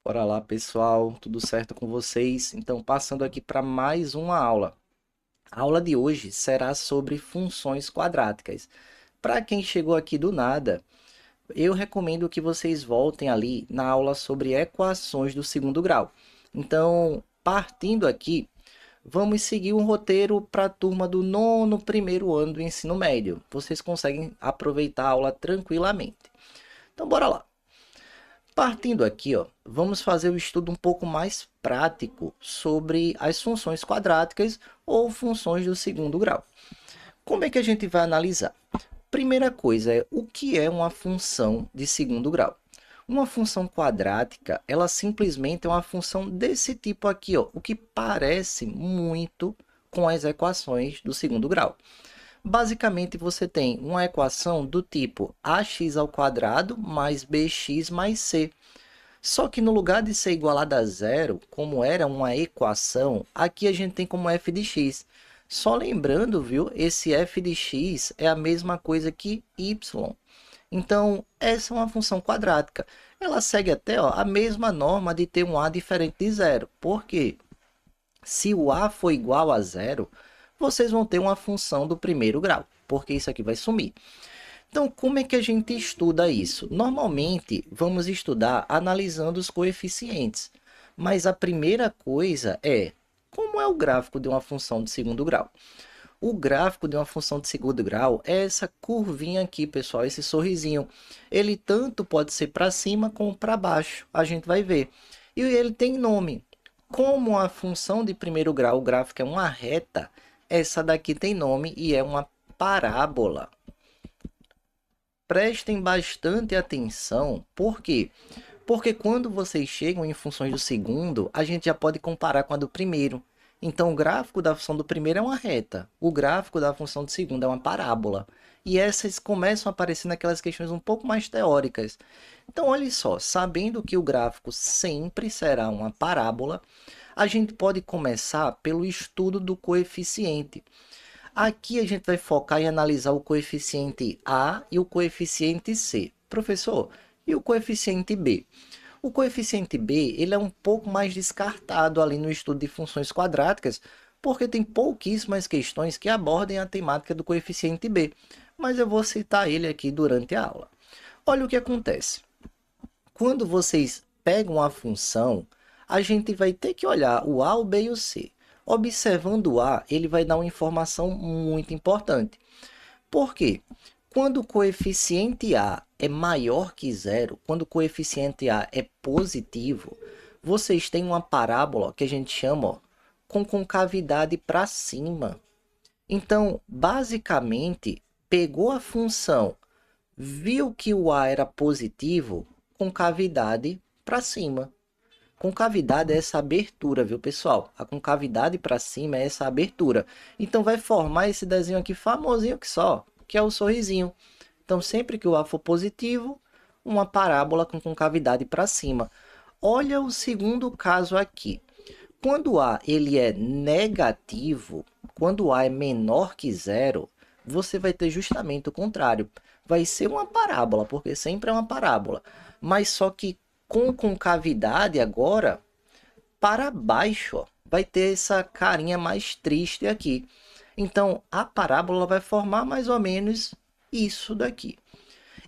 Bora lá, pessoal, tudo certo com vocês? Então, passando aqui para mais uma aula. A aula de hoje será sobre funções quadráticas. Para quem chegou aqui do nada, eu recomendo que vocês voltem ali na aula sobre equações do segundo grau. Então, partindo aqui, vamos seguir um roteiro para a turma do nono primeiro ano do ensino médio. Vocês conseguem aproveitar a aula tranquilamente. Então, bora lá. Partindo aqui, ó, vamos fazer o estudo um pouco mais prático sobre as funções quadráticas ou funções do segundo grau. Como é que a gente vai analisar? Primeira coisa é o que é uma função de segundo grau. Uma função quadrática, ela simplesmente é uma função desse tipo aqui, ó, o que parece muito com as equações do segundo grau. Basicamente, você tem uma equação do tipo ax ao quadrado mais bx mais c. Só que no lugar de ser igualada a zero, como era uma equação, aqui a gente tem como f de x. Só lembrando, viu, esse f de x é a mesma coisa que y. Então, essa é uma função quadrática. Ela segue até ó, a mesma norma de ter um a diferente de zero. Por quê? Se o a for igual a zero, vocês vão ter uma função do primeiro grau, porque isso aqui vai sumir. Então, como é que a gente estuda isso? Normalmente, vamos estudar analisando os coeficientes, mas a primeira coisa é como é o gráfico de uma função de segundo grau. O gráfico de uma função de segundo grau é essa curvinha aqui, pessoal, esse sorrisinho. Ele tanto pode ser para cima como para baixo, a gente vai ver. E ele tem nome. Como a função de primeiro grau, o gráfico é uma reta, essa daqui tem nome e é uma parábola. Prestem bastante atenção, por quê? Porque quando vocês chegam em funções do segundo, a gente já pode comparar com a do primeiro. Então, o gráfico da função do primeiro é uma reta, o gráfico da função do segundo é uma parábola. E essas começam a aparecer naquelas questões um pouco mais teóricas. Então, olha só, sabendo que o gráfico sempre será uma parábola, a gente pode começar pelo estudo do coeficiente. Aqui a gente vai focar em analisar o coeficiente A e o coeficiente C. Professor, e o coeficiente B? O coeficiente B ele é um pouco mais descartado ali no estudo de funções quadráticas, porque tem pouquíssimas questões que abordem a temática do coeficiente B, mas eu vou citar ele aqui durante a aula. Olha o que acontece. Quando vocês pegam a função, a gente vai ter que olhar o A, o B e o C. Observando o A, ele vai dar uma informação muito importante. Por quê? Quando o coeficiente A é maior que zero, quando o coeficiente A é positivo, vocês têm uma parábola que a gente chama ó, com concavidade para cima. Então, basicamente, pegou a função, viu que o A era positivo, concavidade para cima. Concavidade é essa abertura, viu, pessoal? A concavidade para cima é essa abertura. Então, vai formar esse desenho aqui famosinho que só, que é o sorrisinho. Então, sempre que o A for positivo, uma parábola com concavidade para cima. Olha o segundo caso aqui. Quando o A ele é negativo, quando o A é menor que zero, você vai ter justamente o contrário. Vai ser uma parábola, porque sempre é uma parábola. Mas só que com concavidade agora para baixo, ó, vai ter essa carinha mais triste aqui. Então, a parábola vai formar mais ou menos isso daqui.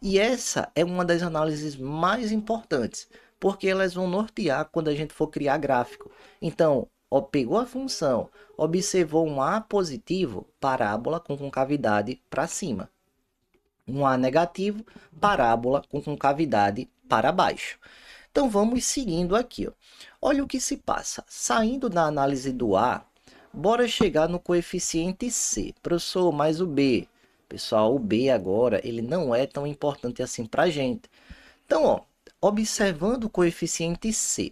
E essa é uma das análises mais importantes, porque elas vão nortear quando a gente for criar gráfico. Então, ó, pegou a função, observou um A positivo, parábola com concavidade para cima. Um A negativo, parábola com concavidade para baixo. Então vamos seguindo aqui. Ó. Olha o que se passa. Saindo da análise do A, bora chegar no coeficiente C. Professor, mas o B. Pessoal, o B agora ele não é tão importante assim para a gente. Então, ó, observando o coeficiente C.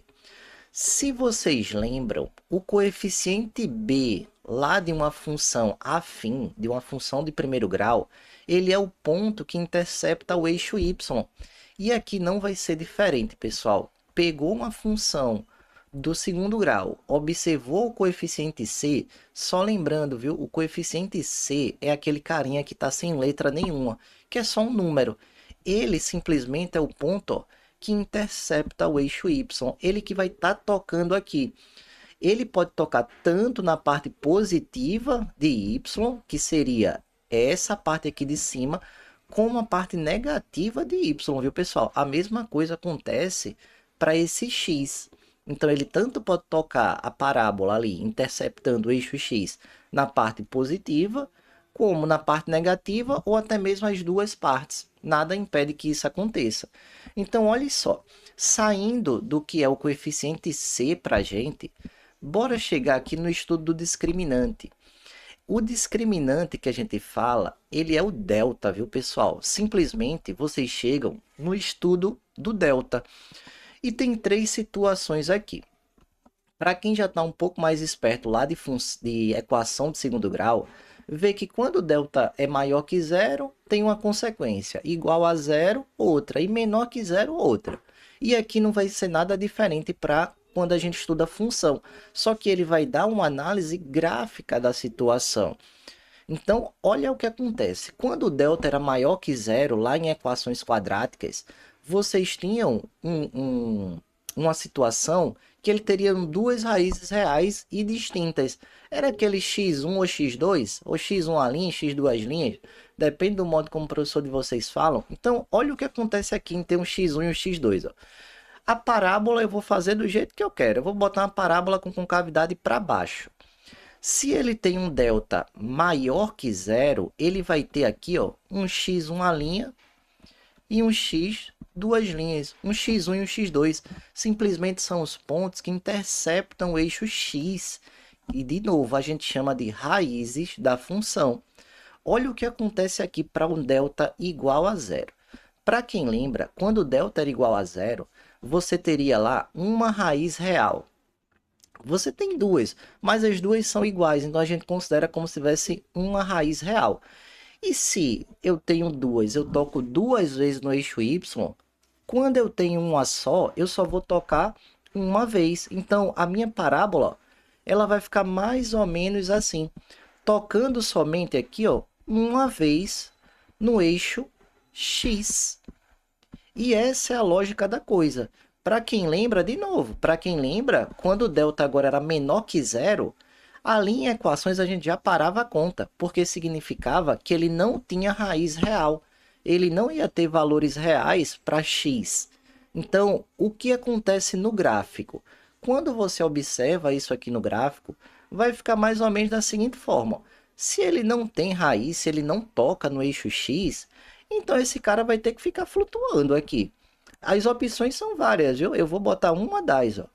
Se vocês lembram, o coeficiente B lá de uma função afim, de uma função de primeiro grau, ele é o ponto que intercepta o eixo y. E aqui não vai ser diferente, pessoal. Pegou uma função do segundo grau, observou o coeficiente C, só lembrando, viu? O coeficiente C é aquele carinha que está sem letra nenhuma, que é só um número. Ele simplesmente é o ponto ó, que intercepta o eixo Y. Ele que vai estar tocando aqui. Ele pode tocar tanto na parte positiva de Y, que seria essa parte aqui de cima, como a parte negativa de Y, viu, pessoal? A mesma coisa acontece para esse X. Então, ele tanto pode tocar a parábola ali, interceptando o eixo X na parte positiva, como na parte negativa, ou até mesmo as duas partes. Nada impede que isso aconteça. Então, olha só, saindo do que é o coeficiente C para a gente, bora chegar aqui no estudo do discriminante. O discriminante que a gente fala, ele é o delta, viu, pessoal? Simplesmente vocês chegam no estudo do delta. E tem três situações aqui. Para quem já está um pouco mais esperto lá de equação de segundo grau, vê que quando o delta é maior que zero, tem uma consequência. Igual a zero, outra. E menor que zero, outra. E aqui não vai ser nada diferente para quando a gente estuda função. Só que ele vai dar uma análise gráfica da situação. Então, olha o que acontece. Quando o delta era maior que zero, lá em equações quadráticas, vocês tinham uma situação que ele teria duas raízes reais e distintas. Era aquele x1 ou x2, ou x1 a linha, x2 linhas, depende do modo como o professor de vocês falam. Então, olha o que acontece aqui em ter um x1 e um x2. Ó. A parábola eu vou fazer do jeito que eu quero. Eu vou botar uma parábola com concavidade para baixo. Se ele tem um delta maior que zero, ele vai ter aqui ó, um x uma linha e um x duas linhas, um x1 e um x2. Simplesmente são os pontos que interceptam o eixo x. E de novo, a gente chama de raízes da função. Olha o que acontece aqui para um delta igual a zero. Para quem lembra, quando o delta era igual a zero, você teria lá uma raiz real. Você tem duas, mas as duas são iguais, então a gente considera como se tivesse uma raiz real. E se eu tenho duas, eu toco duas vezes no eixo Y, quando eu tenho uma só, eu só vou tocar uma vez. Então, a minha parábola, ela vai ficar mais ou menos assim, tocando somente aqui, ó, uma vez no eixo X. E essa é a lógica da coisa. Para quem lembra, de novo, para quem lembra, quando o delta agora era menor que zero, ali em equações a gente já parava a conta, porque significava que ele não tinha raiz real. Ele não ia ter valores reais para x. Então, o que acontece no gráfico? Quando você observa isso aqui no gráfico, vai ficar mais ou menos da seguinte forma. Se ele não tem raiz, se ele não toca no eixo x, então esse cara vai ter que ficar flutuando aqui. As opções são várias, viu? Eu vou botar uma das, ó.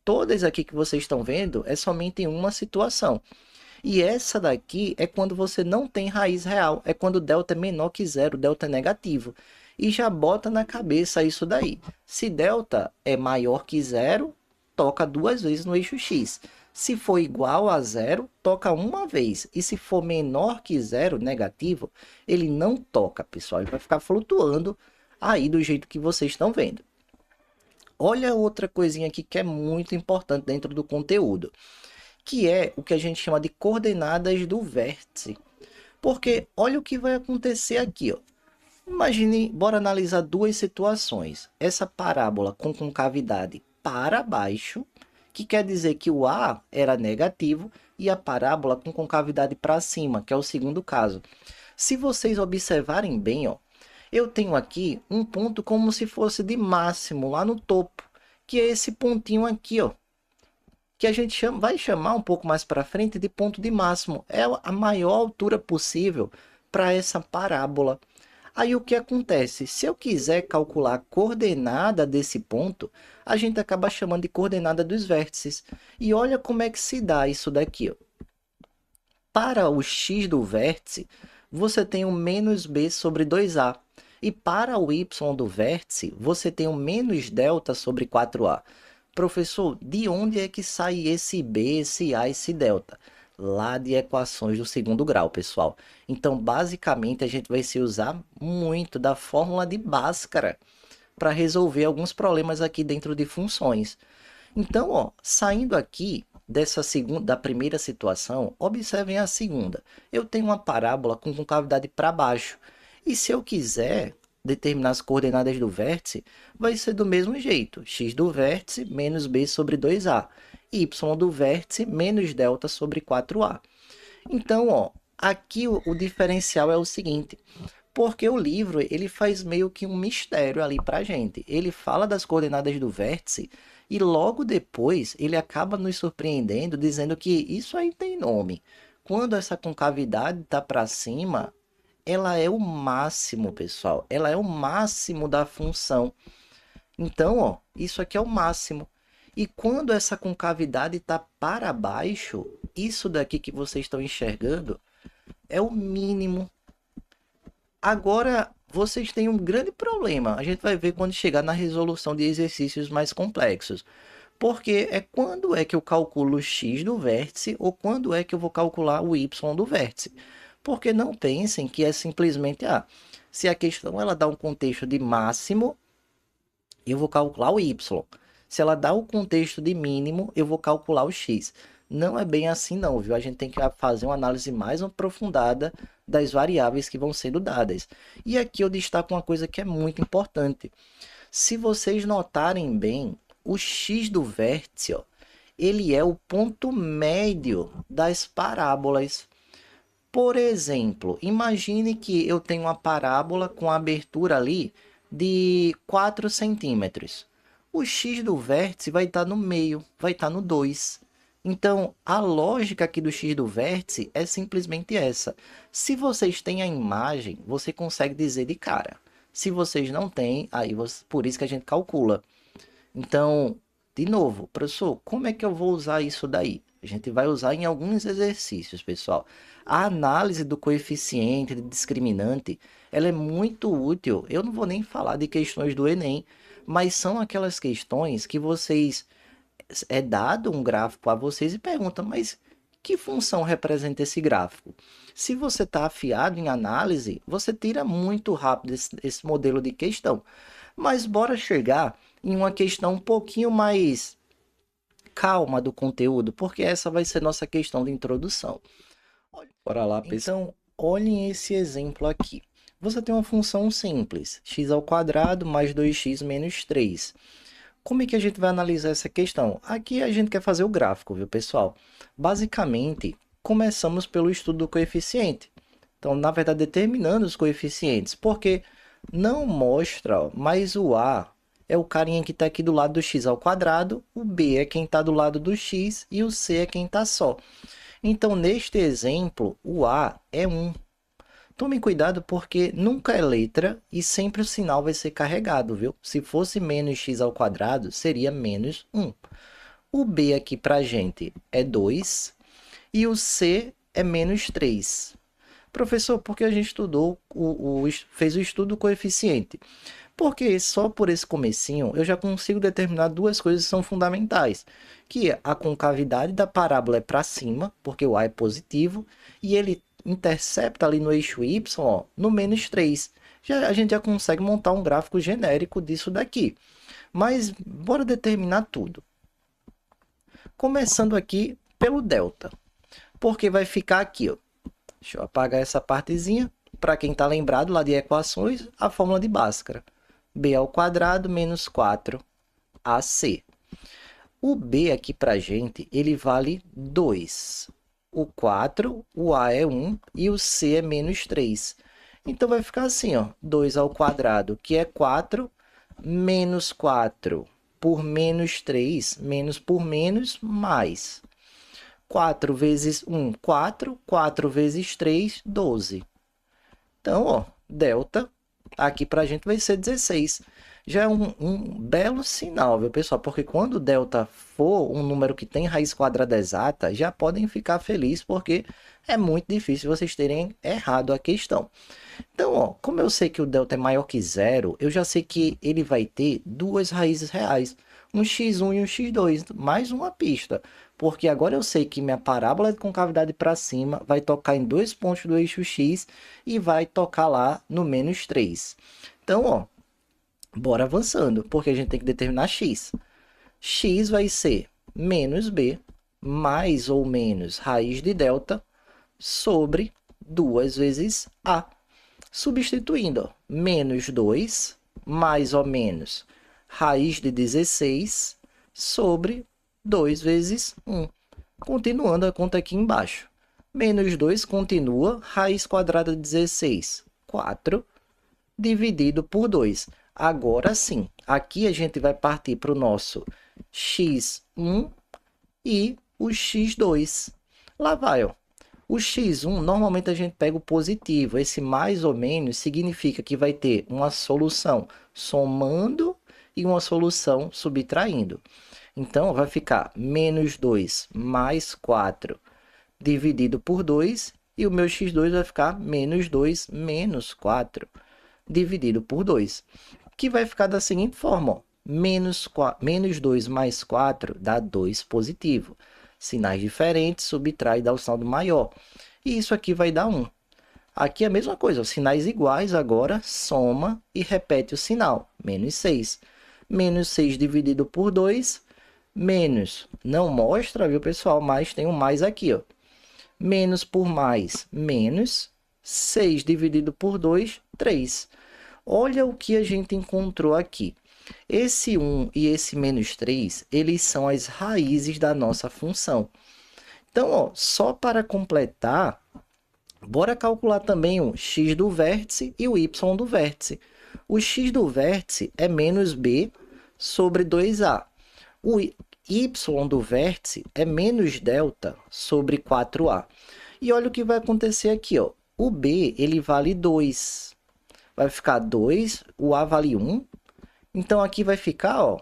Todas aqui que vocês estão vendo é somente em uma situação. E essa daqui é quando você não tem raiz real. É quando o delta é menor que zero, o delta é negativo. E já bota na cabeça isso daí. Se delta é maior que zero, toca duas vezes no eixo x. Se for igual a zero, toca uma vez. E se for menor que zero, negativo, ele não toca, pessoal. Ele vai ficar flutuando aí do jeito que vocês estão vendo. Olha outra coisinha aqui que é muito importante dentro do conteúdo, que é o que a gente chama de coordenadas do vértice. Porque olha o que vai acontecer aqui, ó. Imagine, bora analisar duas situações. Essa parábola com concavidade para baixo, que quer dizer que o A era negativo, e a parábola com concavidade para cima, que é o segundo caso. Se vocês observarem bem, ó, eu tenho aqui um ponto como se fosse de máximo lá no topo, que é esse pontinho aqui, ó, que a gente vai chamar um pouco mais para frente de ponto de máximo. É a maior altura possível para essa parábola. Aí o que acontece? Se eu quiser calcular a coordenada desse ponto, a gente acaba chamando de coordenada dos vértices. E olha como é que se dá isso daqui, ó. Para o x do vértice, você tem o menos b sobre 2a. E para o y do vértice, você tem o menos delta sobre 4a. Professor, de onde é que sai esse b, esse a, esse delta? Lá de equações do segundo grau, pessoal. Então, basicamente, a gente vai se usar muito da fórmula de Bhaskara para resolver alguns problemas aqui dentro de funções. Então, ó, saindo aqui da primeira situação, observem a segunda. Eu tenho uma parábola com concavidade para baixo. E se eu quiser determinar as coordenadas do vértice, vai ser do mesmo jeito. X do vértice menos b sobre 2a. Y do vértice menos delta sobre 4a. Então, ó, aqui o diferencial é o seguinte, porque o livro ele faz meio que um mistério ali para a gente. Ele fala das coordenadas do vértice e logo depois ele acaba nos surpreendendo dizendo que isso aí tem nome. Quando essa concavidade está para cima, ela é o máximo, pessoal. Ela é o máximo da função. Então, ó, isso aqui é o máximo. E quando essa concavidade está para baixo, isso daqui que vocês estão enxergando é o mínimo. Agora, vocês têm um grande problema. A gente vai ver quando chegar na resolução de exercícios mais complexos. Porque é quando é que eu calculo o x do vértice ou quando é que eu vou calcular o y do vértice. Porque não pensem que é simplesmente, se a questão ela dá um contexto de máximo, eu vou calcular o y. Se ela dá o contexto de mínimo, eu vou calcular o x. Não é bem assim não, viu? A gente tem que fazer uma análise mais aprofundada das variáveis que vão sendo dadas. E aqui eu destaco uma coisa que é muito importante. Se vocês notarem bem, o x do vértice, ó, ele é o ponto médio das parábolas. Por exemplo, imagine que eu tenho uma parábola com abertura ali de 4 centímetros. O x do vértice vai estar no meio, vai estar no 2. Então, a lógica aqui do x do vértice é simplesmente essa. Se vocês têm a imagem, você consegue dizer de cara. Se vocês não têm, aí por isso que a gente calcula. Então, de novo, professor, como é que eu vou usar isso daí? A gente vai usar em alguns exercícios, pessoal. A análise do coeficiente, de discriminante, ela é muito útil. Eu não vou nem falar de questões do Enem, mas são aquelas questões que vocês é dado um gráfico a vocês e perguntam, mas que função representa esse gráfico? Se você está afiado em análise, você tira muito rápido esse modelo de questão. Mas bora chegar em uma questão um pouquinho mais calma do conteúdo, porque essa vai ser nossa questão de introdução. Bora lá, Então, olhem esse exemplo aqui. Você tem uma função simples, x ao quadrado mais 2x menos 3. Como é que a gente vai analisar essa questão? Aqui a gente quer fazer o gráfico, viu, pessoal? Basicamente, começamos pelo estudo do coeficiente. Então, na verdade, determinando os coeficientes, porque não mostra, ó, mas o A é o carinha que está aqui do lado do x ao quadrado, o B é quem está do lado do x e o C é quem está só. Então, neste exemplo, o A é 1. Tome cuidado porque nunca é letra e sempre o sinal vai ser carregado, viu? Se fosse menos x ao quadrado, seria menos 1. O B aqui para gente é 2 e o C é menos 3. Professor, por que a gente estudou, fez o estudo do coeficiente? Porque só por esse comecinho eu já consigo determinar duas coisas que são fundamentais, que a concavidade da parábola é para cima, porque o A é positivo, e ele intercepta ali no eixo Y, ó, no menos 3. A gente já consegue montar um gráfico genérico disso daqui. Mas bora determinar tudo. Começando aqui pelo delta, porque vai ficar aqui, ó. Deixa eu apagar essa partezinha. Para quem está lembrado lá de equações, a fórmula de Bhaskara. B ao quadrado menos 4AC. O B aqui para a gente, ele vale 2. O 4, o A é 1 e o C é menos 3. Então vai ficar assim, ó, 2 ao quadrado, que é 4, menos 4 por menos 3, menos por menos, mais. 4 vezes 1, 4. 4 vezes 3, 12. Então, ó, delta aqui para a gente vai ser 16. Já é um belo sinal, viu, pessoal? Porque quando o delta for um número que tem raiz quadrada exata, já podem ficar felizes, porque é muito difícil vocês terem errado a questão. Então, ó, como eu sei que o delta é maior que zero, eu já sei que ele vai ter duas raízes reais, um x1 e um x2, mais uma pista. Porque agora eu sei que minha parábola de concavidade para cima vai tocar em dois pontos do eixo x e vai tocar lá no menos 3. Então, ó, bora avançando, porque a gente tem que determinar x. X vai ser menos b, mais ou menos raiz de delta, sobre 2 vezes a. Substituindo, ó, menos 2, mais ou menos, raiz de 16 sobre 2 vezes 1. Continuando a conta aqui embaixo. Menos 2 continua, raiz quadrada de 16, 4, dividido por 2. Agora sim, aqui a gente vai partir para o nosso x1 e o x2. Lá vai, ó. O x1, normalmente a gente pega o positivo. Esse mais ou menos significa que vai ter uma solução somando e uma solução subtraindo. Então, vai ficar menos 2 mais 4 dividido por 2. E o meu x2 vai ficar menos 2 menos 4 dividido por 2. Que vai ficar da seguinte forma, ó. Menos 2 mais 4 dá 2 positivo. Sinais diferentes, subtrai e dá o saldo maior. E isso aqui vai dar 1. Aqui é a mesma coisa, sinais iguais agora, soma e repete o sinal. Menos 6. Menos 6 dividido por 2, menos, não mostra, viu pessoal, mas tem um mais aqui, ó. Menos por mais, menos, 6 dividido por 2, 3. Olha o que a gente encontrou aqui. Esse 1 e esse menos 3, eles são as raízes da nossa função. Então, ó, só para completar, bora calcular também o x do vértice e o y do vértice. O x do vértice é menos b sobre 2a. O y do vértice é menos delta sobre 4a. E olha o que vai acontecer aqui, ó. O b, ele vale 2. Vai ficar 2, o a vale 1. Então, aqui vai ficar, ó,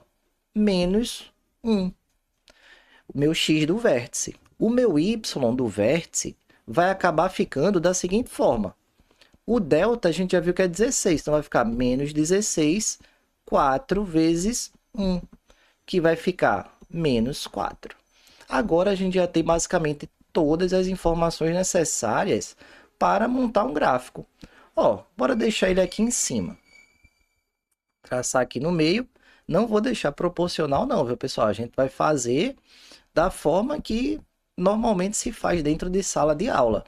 menos 1. O meu x do vértice. O meu y do vértice vai acabar ficando da seguinte forma. O delta a gente já viu que é 16, então vai ficar menos 16, 4 vezes 1, que vai ficar menos 4. Agora a gente já tem basicamente todas as informações necessárias para montar um gráfico. Ó, bora deixar ele aqui em cima. Traçar aqui no meio. Não vou deixar proporcional não, viu, pessoal? A gente vai fazer da forma que normalmente se faz dentro de sala de aula.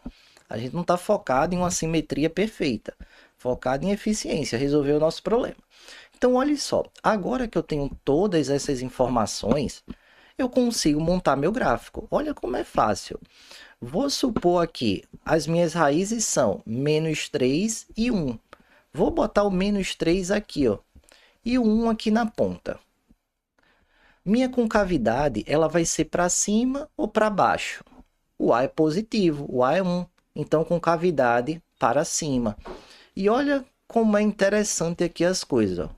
A gente não está focado em uma simetria perfeita, focado em eficiência, resolver o nosso problema. Então, olha só, agora que eu tenho todas essas informações, eu consigo montar meu gráfico. Olha como é fácil. Vou supor aqui, as minhas raízes são menos 3 e 1. Vou botar o menos 3 aqui, ó, e o 1 aqui na ponta. Minha concavidade, ela vai ser para cima ou para baixo? O A é positivo, o A é 1. Então, concavidade para cima. E olha como é interessante aqui as coisas, ó.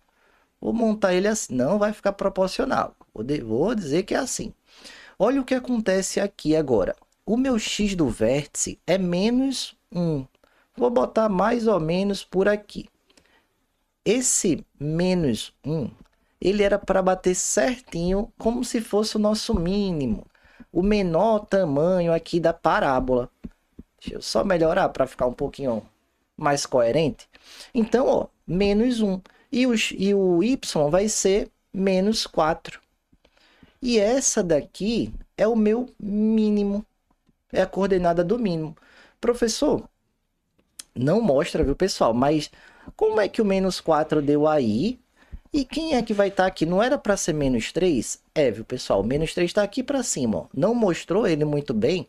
Vou montar ele assim, não vai ficar proporcional. Vou dizer que é assim. Olha o que acontece aqui agora. O meu x do vértice é menos 1. Vou botar mais ou menos por aqui. Esse menos 1, ele era para bater certinho como se fosse o nosso mínimo. O menor tamanho aqui da parábola. Deixa eu só melhorar para ficar um pouquinho mais coerente. Então, ó, menos 1. E o y vai ser menos 4. E essa daqui é o meu mínimo. É a coordenada do mínimo. Professor, não mostra, viu, pessoal? Mas como é que o menos 4 deu aí? E quem é que vai estar aqui? Não era para ser menos 3? É, viu, pessoal? O menos 3 está aqui para cima, ó. Não mostrou ele muito bem,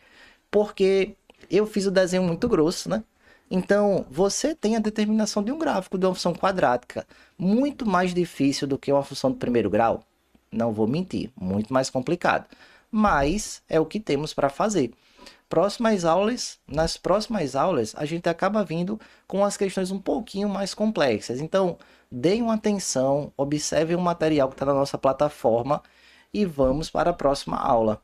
porque eu fiz o desenho muito grosso, né? Então, você tem a determinação de um gráfico de uma função quadrática muito mais difícil do que uma função de primeiro grau. Não vou mentir, muito mais complicado. Mas é o que temos para fazer. Nas próximas aulas, a gente acaba vindo com as questões um pouquinho mais complexas. Então, deem uma atenção, observem o material que está na nossa plataforma e vamos para a próxima aula.